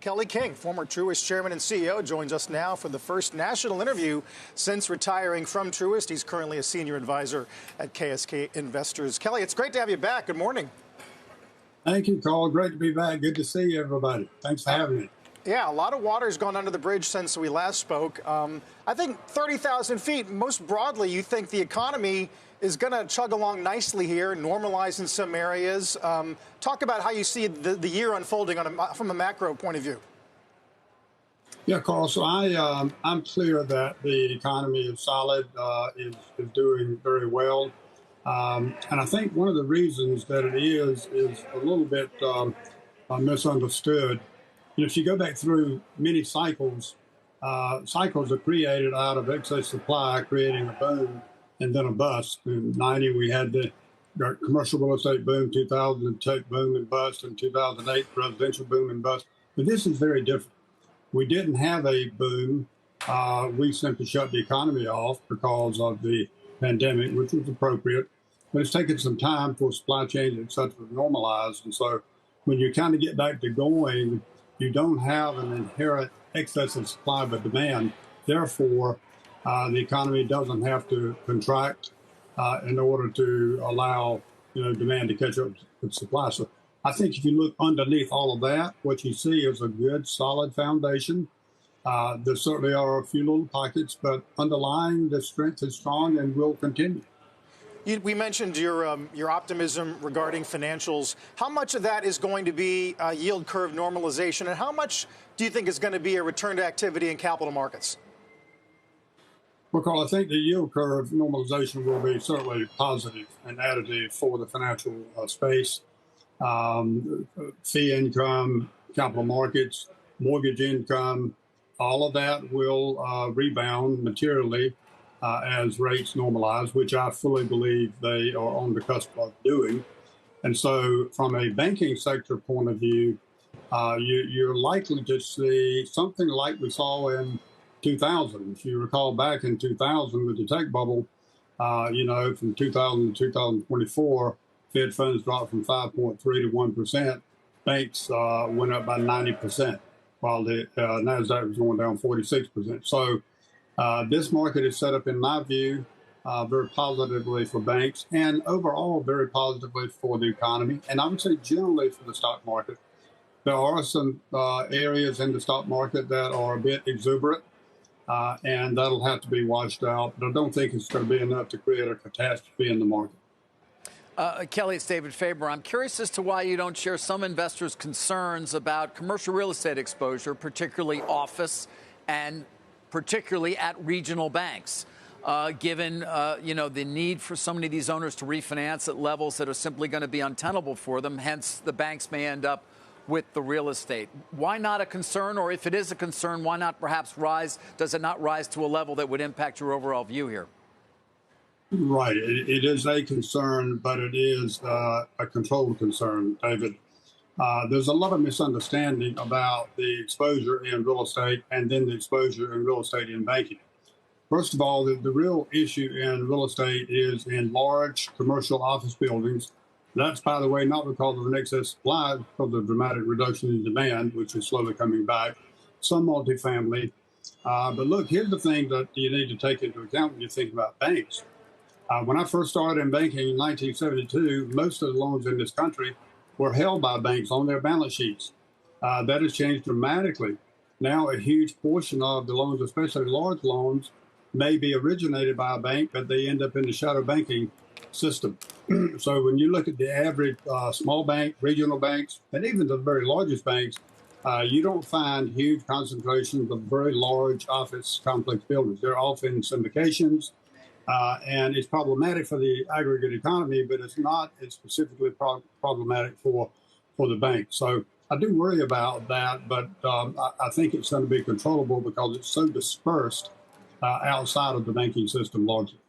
Kelly King, former Truist chairman and CEO, joins us now for the first national interview since retiring from Truist. He's currently a senior advisor at KSK Investors. Kelly, it's great to have you back. Good morning. Thank you, Carl. Great to be back. Good to see everybody. Thanks for having me. Yeah, a lot of water's gone under the bridge since we last spoke. I think 30,000 feet, most broadly, you think the economy is going to chug along nicely here, normalize in some areas. Talk about how you see the year unfolding from a macro point of view. Yeah, Carl, so I'm clear that the economy is solid, is doing very well. And I think one of the reasons that it is a little bit misunderstood. If you go back through many cycles, cycles are created out of excess supply, creating a boom and then a bust. In '90, we had the commercial real estate boom, 2000, tech boom and bust, and 2008, residential boom and bust. But this is very different. We didn't have a boom. We simply shut the economy off because of the pandemic, which was appropriate. But it's taken some time for supply chains, et cetera, to normalize. And so when you kind of get back to going, you don't have an inherent excess of supply but demand. Therefore, the economy doesn't have to contract in order to allow demand to catch up with supply. So I think if you look underneath all of that, what you see is a good, solid foundation. There certainly are a few little pockets, but underlying the strength is strong and will continue. We mentioned your optimism regarding financials. How much of that is going to be yield curve normalization, and how much do you think is going to be a return to activity in capital markets? Well, Carl, I think the yield curve normalization will be certainly positive and additive for the financial space. Fee income, capital markets, mortgage income, all of that will rebound materially as rates normalize, which I fully believe they are on the cusp of doing. And so from a banking sector point of view, you're likely to see something like we saw in 2000. If you recall back in 2000 with the tech bubble, from 2000 to 2024, Fed funds dropped from 5.3 to 1%. Banks went up by 90%, while the NASDAQ was going down 46%. So this market is set up, in my view, very positively for banks and overall very positively for the economy. And I would say generally for the stock market. There are some areas in the stock market that are a bit exuberant, and that'll have to be washed out. But I don't think it's going to be enough to create a catastrophe in the market. Kelly, it's David Faber. I'm curious as to why you don't share some investors' concerns about commercial real estate exposure, particularly office and particularly at regional banks, given, the need for so many of these owners to refinance at levels that are simply going to be untenable for them. Hence, the banks may end up with the real estate. Why not a concern? Or if it is a concern, why not perhaps rise? Does it not rise to a level that would impact your overall view here? Right. It is a concern, but it is a controlled concern, David. There's a lot of misunderstanding about the exposure in real estate and then the exposure in real estate in banking. First of all, the real issue in real estate is in large commercial office buildings. That's, by the way, not because of an excess supply, because of dramatic reduction in demand, which is slowly coming back. Some multifamily. But look, here's the thing that you need to take into account when you think about banks. When I first started in banking in 1972, most of the loans in this country were held by banks on their balance sheets. That has changed dramatically. Now, a huge portion of the loans, especially large loans, may be originated by a bank, but they end up in the shadow banking system. So when you look at the average small bank, regional banks, and even the very largest banks, you don't find huge concentrations of very large office complex buildings. They're often syndications, and it's problematic for the aggregate economy, but it's not as specifically problematic for the bank. So I do worry about that, but I think it's going to be controllable because it's so dispersed outside of the banking system largely.